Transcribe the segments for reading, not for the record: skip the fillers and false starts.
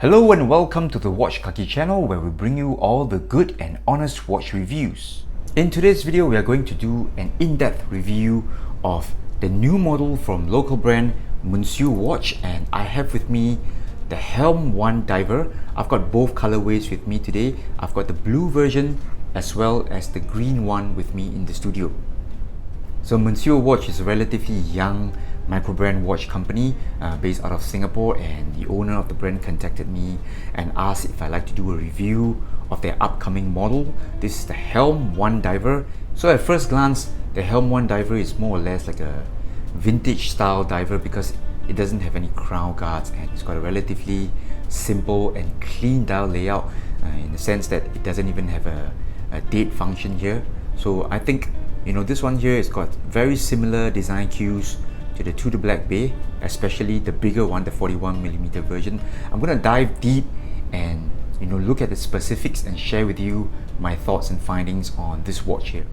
Hello and welcome to the Watch Kaki channel, where we bring you all the good and honest watch reviews. In today's video, we are going to do an in-depth review of the new model from local brand Monsieur Watch, and I have with me the Helm One diver. I've got both colorways with me today. I've got the blue version as well as the green one with me in the studio. So Monsieur Watch is a relatively young microbrand watch company based out of Singapore, and the owner of the brand contacted me and asked if I'd like to do a review of their upcoming model. This is the Helm One diver. So at first glance, the Helm One diver is more or less like a vintage style diver because it doesn't have any crown guards, and it's got a relatively simple and clean dial layout in the sense that it doesn't even have a date function here. So I think this one here has got very similar design cues to the To The Black Bay, especially the bigger one, the 41mm version. I'm going to dive deep and look at the specifics and share with you my thoughts and findings on this watch here.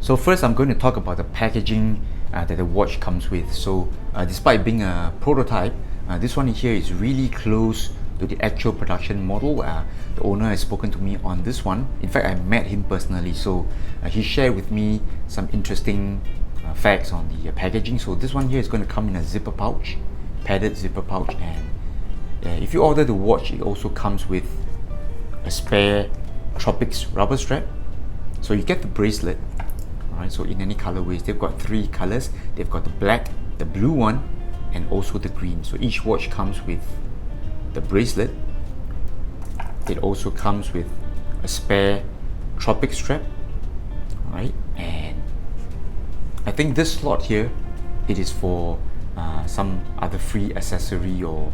So first, I'm going to talk about the packaging that the watch comes with. So despite being a prototype, this one here is really close to the actual production model. The owner has spoken to me on this one. In fact, I met him personally, so he shared with me some interesting facts on the packaging. So this one here is going to come in a zipper pouch, padded zipper pouch, and if you order the watch, it also comes with a spare Tropics rubber strap. So you get the bracelet. Alright, so in any colorways, they've got three colors. They've got the black, the blue one, and also the green. So each watch comes with the bracelet. It also comes with a spare Tropics strap. Alright, and I think this slot here, it is for some other free accessory or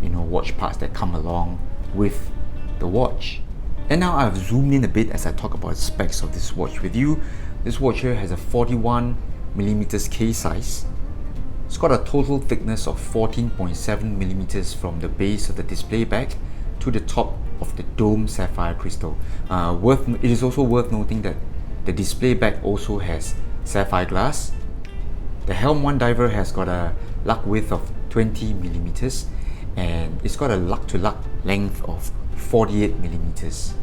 watch parts that come along with the watch. And now I've zoomed in a bit as I talk about specs of this watch with you. This watch here has a 41mm case size. It's got a total thickness of 14.7mm from the base of the display back to the top of the dome sapphire crystal. It is also worth noting that the display back also has sapphire glass. The Helm One diver has got a lug width of 20mm, and it's got a lug to lug length of 48mm.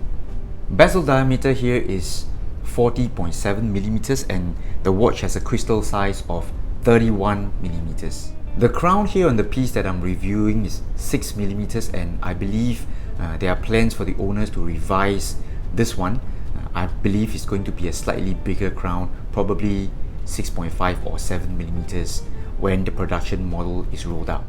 Bezel diameter here is 40.7mm, and the watch has a crystal size of 31mm. The crown here on the piece that I'm reviewing is 6mm, and I believe there are plans for the owners to revise this one. I believe it's going to be a slightly bigger crown, probably 6.5 or 7mm when the production model is rolled out.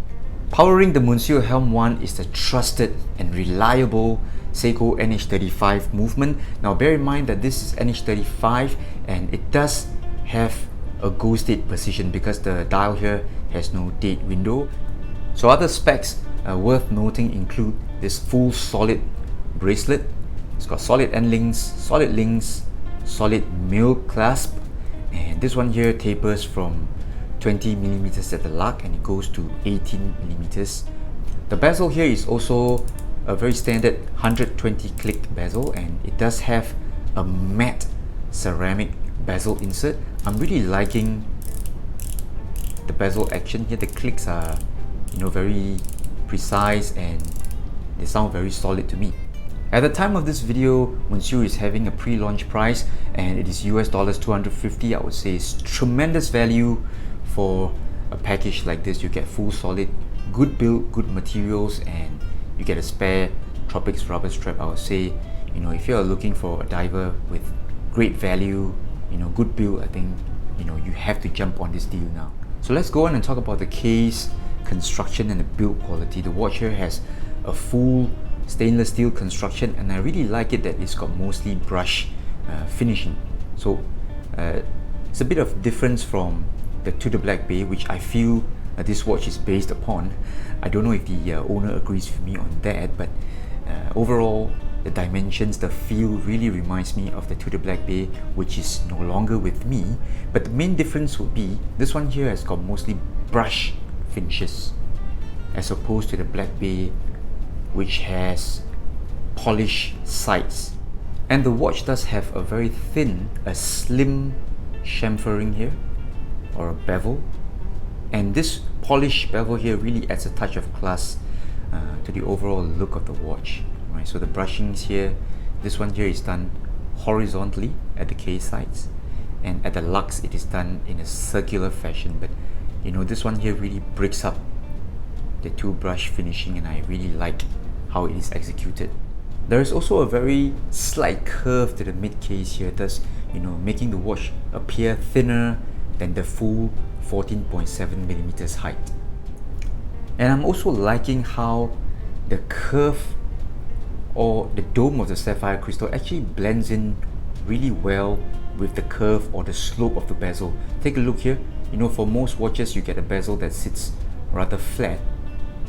Powering the Monsieur Helm One is the trusted and reliable Seiko NH35 movement. Now bear in mind that this is NH35 and it does have a ghost date precision because the dial here has no date window. So other specs worth noting include this full solid bracelet. It's got solid end links, solid male clasp, and this one here tapers from 20mm at the lug and it goes to 18mm. The bezel here is also a very standard 120 click bezel, and it does have a matte ceramic bezel insert. I'm really liking the bezel action here. The clicks are very precise and they sound very solid to me. At the time of this video, Monsieur is having a pre-launch price and it is US dollars 250. I would say it's tremendous value for a package like this. You get full solid, good build, good materials, and you get a spare Tropics rubber strap. I would say, if you're looking for a diver with great value, good build, I think, you have to jump on this deal now. So let's go on and talk about the case construction and the build quality. The watch here has a full stainless steel construction, and I really like it that it's got mostly brush finishing. So it's a bit of difference from the To The Black Bay, which I feel this watch is based upon. I don't know if the owner agrees with me on that, but overall the dimensions, the feel really reminds me of the To The Black Bay, which is no longer with me. But the main difference would be this one here has got mostly brush finishes as opposed to the Black Bay, which has polished sides. And the watch does have a very thin, a slim chamfering here, or a bevel, and this polished bevel here really adds a touch of class to the overall look of the watch. Right, so the brushings here, this one here is done horizontally at the case sides, and at the lux it is done in a circular fashion, but you know, this one here really breaks up the two brush finishing, and I really like how it is executed. There is also a very slight curve to the mid case here, thus making the watch appear thinner than the full 14.7mm height. And I'm also liking how the curve or the dome of the sapphire crystal actually blends in really well with the curve or the slope of the bezel. Take a look here. For most watches you get a bezel that sits rather flat,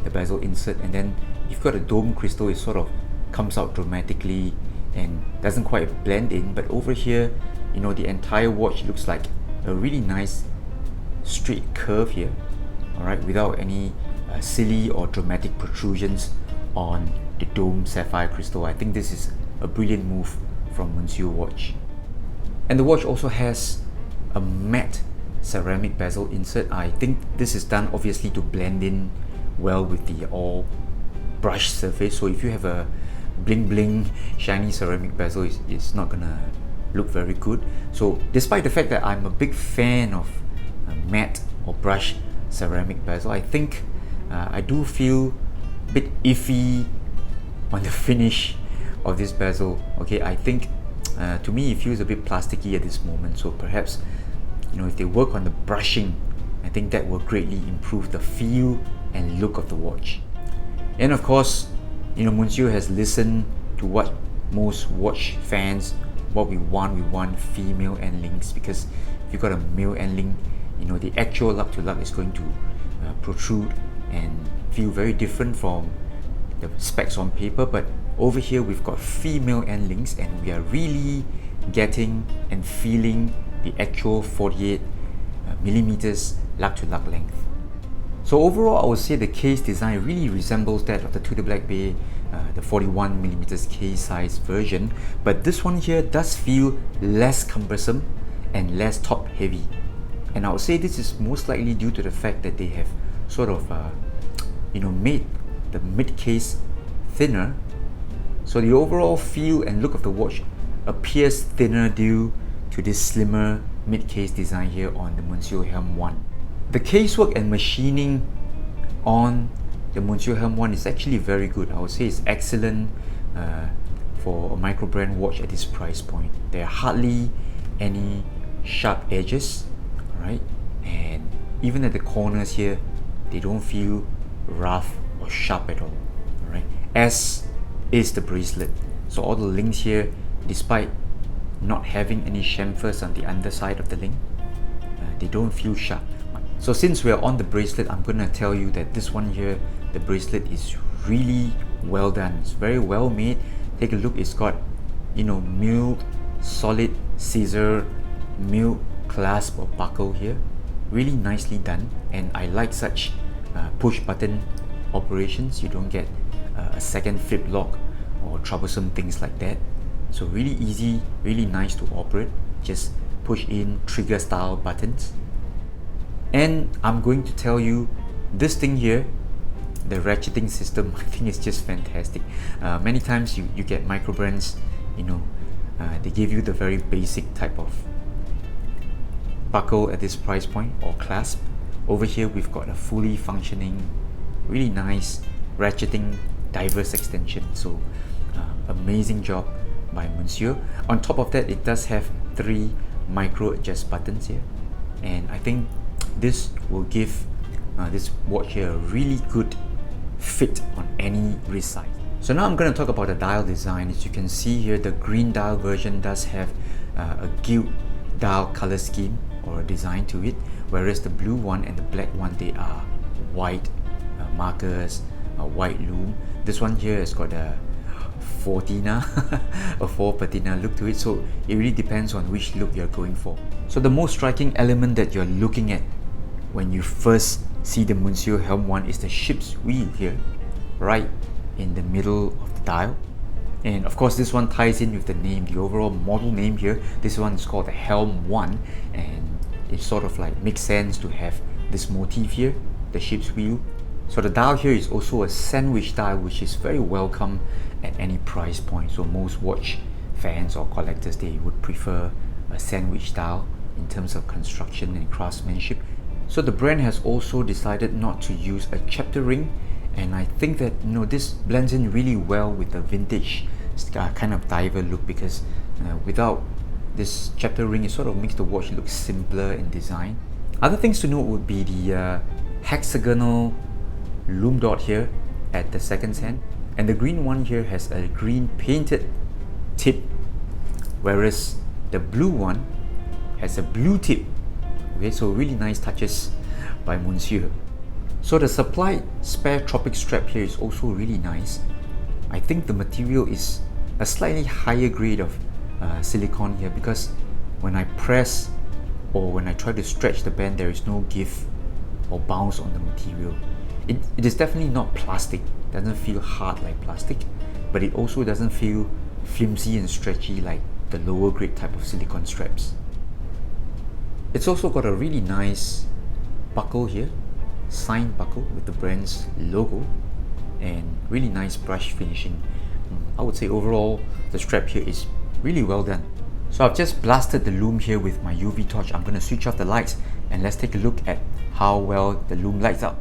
the bezel insert, and then you've got a dome crystal, it sort of comes out dramatically and doesn't quite blend in. But over here, the entire watch looks like a really nice straight curve here, alright, without any silly or dramatic protrusions on the dome sapphire crystal. I think this is a brilliant move from Monsieur watch. And the watch also has a matte ceramic bezel insert. I think this is done obviously to blend in well with the all brushed surface. So if you have a bling bling shiny ceramic bezel, it's not gonna look very good. So despite the fact that I'm a big fan of matte or brushed ceramic bezel, I think I do feel a bit iffy on the finish of this bezel. Okay, I think to me it feels a bit plasticky at this moment, so perhaps if they work on the brushing, I think that will greatly improve the feel and look of the watch. And of course, Monsieur has listened to what most watch fans, what we want female end links, because if you've got a male end link, the actual lug to lug is going to protrude and feel very different from the specs on paper. But over here we've got female end links, and we are really getting and feeling the actual 48mm lug to lug length. So overall, I would say the case design really resembles that of the To The Black Bay, the 41mm case size version, but this one here does feel less cumbersome and less top heavy. And I would say this is most likely due to the fact that they have sort of made the mid case thinner, so the overall feel and look of the watch appears thinner due to this slimmer mid case design here on the Monsieur Helm One. The casework and machining on the Monsieur Helm One is actually very good. I would say it's excellent for a micro brand watch at this price point. There are hardly any sharp edges, right? And even at the corners here, they don't feel rough or sharp at all, right? As is the bracelet. So all the links here, despite not having any chamfers on the underside of the link, they don't feel sharp. So since we're on the bracelet, I'm gonna tell you that this one here, the bracelet is really well done. It's very well made. Take a look, it's got milled solid scissor, milled clasp or buckle here. Really nicely done, and I like such push button operations. You don't get a second flip lock or troublesome things like that. So really easy, really nice to operate. Just push in trigger style buttons. And I'm going to tell you, this thing here, the ratcheting system, I think is just fantastic. Many times you get micro brands, they give you the very basic type of buckle at this price point or clasp. Over here we've got a fully functioning, really nice ratcheting diverse extension. So amazing job by Monsieur. On top of that, it does have 3 micro adjust buttons here, and I think this will give this watch here a really good fit on any wrist size. So now I'm going to talk about the dial design. As you can see here, the green dial version does have a gilt dial color scheme or design to it, whereas the blue one and the black one, they are white markers, a white lume. This one here has got a 4 patina look to it, so it really depends on which look you're going for. So the most striking element that you're looking at when you first see the Monsieur Helm One is the ship's wheel here, right in the middle of the dial. And of course this one ties in with the name, the overall model name here. This one is called the Helm One, and it sort of like makes sense to have this motif here, the ship's wheel, So the dial here is also a sandwich dial, which is very welcome at any price point. So most watch fans or collectors, they would prefer a sandwich dial in terms of construction and craftsmanship. So the brand has also decided not to use a chapter ring, and I think that this blends in really well with the vintage kind of diver look, because without this chapter ring, it sort of makes the watch look simpler in design. Other things to note would be the hexagonal lume dot here at the seconds hand, and the green one here has a green painted tip, whereas the blue one has a blue tip. Okay, so really nice touches by Monsieur. So the supplied spare tropic strap here is also really nice. I think the material is a slightly higher grade of silicone here, because when I press or when I try to stretch the band, there is no give or bounce on the material. It is definitely not plastic, doesn't feel hard like plastic, but it also doesn't feel flimsy and stretchy like the lower grade type of silicone straps. It's also got a really nice buckle here, signed buckle with the brand's logo, and really nice brush finishing. I would say overall the strap here is really well done. So I've just blasted the lume here with my UV torch. I'm going to switch off the lights and let's take a look at how well the lume lights up.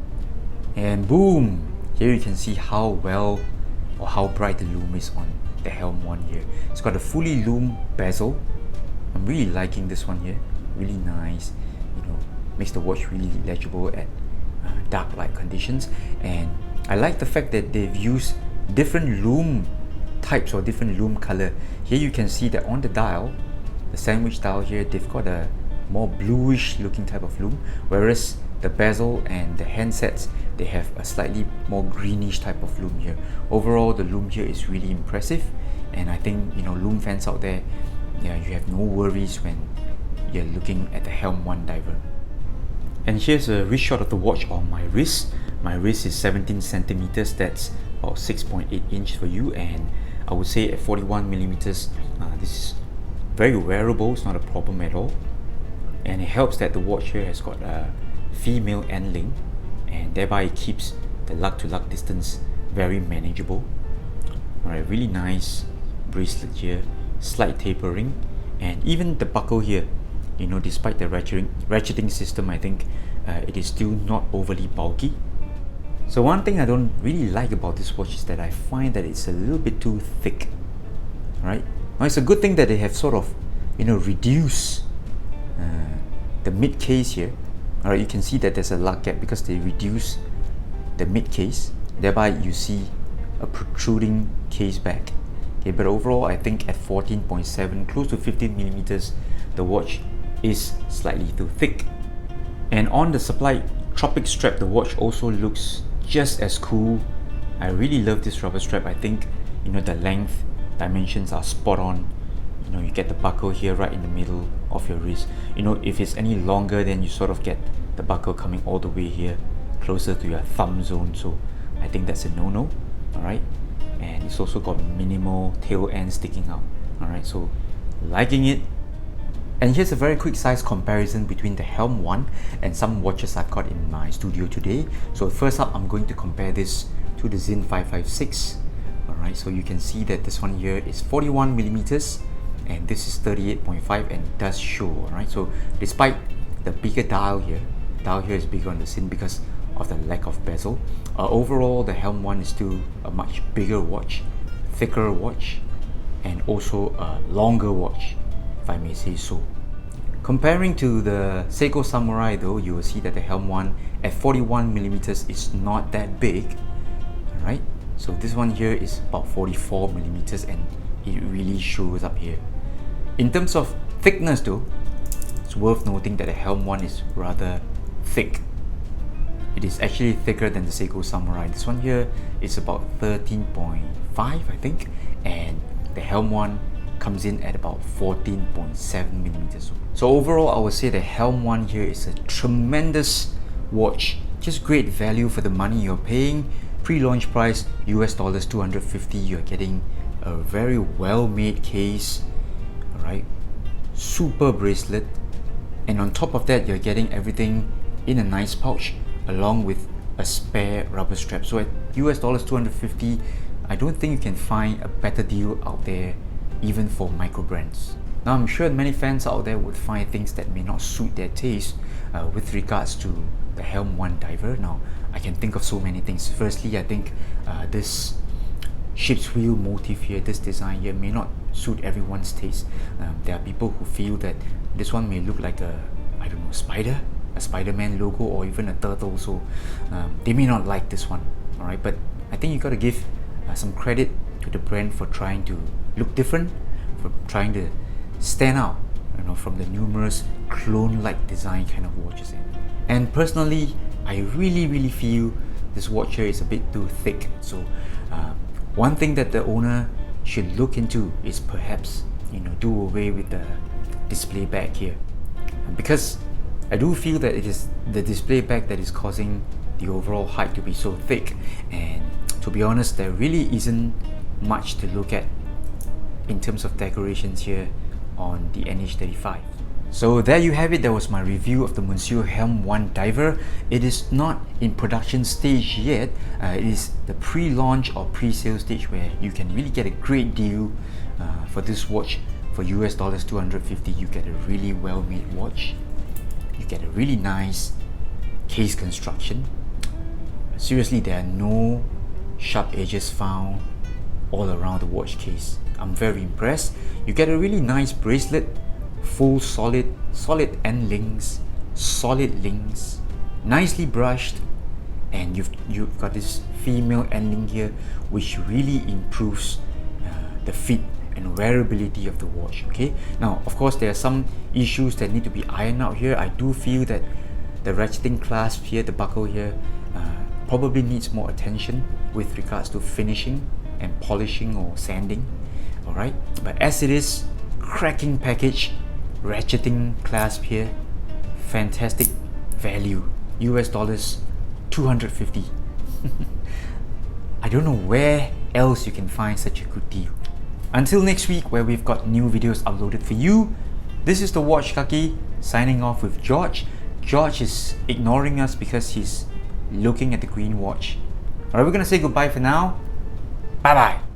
And boom! Here you can see how well or how bright the lume is on the Helm One here. It's got a fully lume bezel. I'm really liking this one here. Really nice. Makes the watch really legible at dark light conditions. And I like the fact that they've used different lume types or different lume color. Here you can see that on the dial, the sandwich dial here, they've got a more bluish looking type of lume, whereas the bezel and the handsets, they have a slightly more greenish type of lume here. Overall, the lume here is really impressive, and I think lume fans out there, you have no worries when you're looking at the Helm One diver. And here's a wrist shot of the watch on my wrist. My wrist is 17 centimeters, that's about 6.8 inches for you, and I would say at 41 millimeters, this is very wearable. It's not a problem at all, and it helps that the watch here has got a female end link, and thereby it keeps the lug to lug distance very manageable. Alright, really nice bracelet here, slight tapering, and even the buckle here, despite the ratcheting system, I think it is still not overly bulky. So one thing I don't really like about this watch is that I find that it's a little bit too thick. Right? Now it's a good thing that they have sort of reduced the mid case here. Alright, you can see that there's a lug gap because they reduce the mid case, thereby you see a protruding case back. Okay, but overall I think at 14.7, close to 15 millimeters, the watch is slightly too thick. And on the supplied tropic strap, the watch also looks just as cool. I really love this rubber strap. I think the length dimensions are spot on. You get the buckle here right in the middle of your wrist. If it's any longer, then you sort of get the buckle coming all the way here closer to your thumb zone, so I think that's a no-no. Alright, and it's also got minimal tail end sticking out. Alright, so liking it. And here's a very quick size comparison between the Helm One and some watches I've got in my studio today. So first up, I'm going to compare this to the Zin 556. Alright, so you can see that this one here is 41 millimeters and this is 38.5, and it does show. Alright, so despite the bigger dial here is bigger on the Zin because of the lack of bezel. Overall, the Helm One is still a much bigger watch, thicker watch, and also a longer watch, if I may say so. Comparing to the Seiko Samurai though, you will see that the Helm One at 41 millimeters is not that big. Alright, so this one here is about 44 millimeters, and it really shows up here. In terms of thickness though, it's worth noting that the Helm One is rather thick. It is actually thicker than the Seiko Samurai. This one here is about 13.5 I think, and the Helm One comes in at about 14.7 millimeters. So overall, I would say the Helm One here is a tremendous watch. Just great value for the money you're paying. Pre-launch price US dollars 250. You're getting a very well-made case, alright, super bracelet, and on top of that, you're getting everything in a nice pouch, along with a spare rubber strap. So at US dollars 250, I don't think you can find a better deal out there, even for micro brands. Now I'm sure many fans out there would find things that may not suit their taste with regards to the Helm One diver. Now I can think of so many things. Firstly, I think this ship's wheel motif here, this design here, may not suit everyone's taste. There are people who feel that this one may look like a, I don't know, spider, a Spider-Man logo, or even a turtle, so they may not like this one. Alright, but I think you got to give some credit to the brand for trying to look different, for trying to stand out, you know, from the numerous clone-like design kind of watches. And personally, I really feel this watch here is a bit too thick. So one thing that the owner should look into is perhaps, you know, do away with the display back here, because I do feel that it is the display back that is causing the overall height to be so thick, and to be honest, there really isn't much to look at in terms of decorations here on the NH35. So there you have it. That was my review of the Monsieur Helm One diver. It is not in production stage yet. It is the pre-launch or pre-sale stage, where you can really get a great deal for this watch. For US dollars 250, you get a really well-made watch. You get a really nice case construction. Seriously, there are no sharp edges found all around the watch case. I'm very impressed. You get a really nice bracelet, full solid end links, solid links, nicely brushed, and you've got this female end link here, which really improves the fit and wearability of the watch. Okay, now of course there are some issues that need to be ironed out here. I do feel that the ratcheting clasp here, the buckle here, probably needs more attention with regards to finishing and polishing or sanding. Alright, but as it is, cracking package, ratcheting clasp here, fantastic value, US dollars 250. I don't know where else you can find such a good deal. Until next week, where we've got new videos uploaded for you, this is the Watch Kaki signing off with George. George is ignoring us because he's looking at the green watch. Alright, we're gonna say goodbye for now. Bye bye.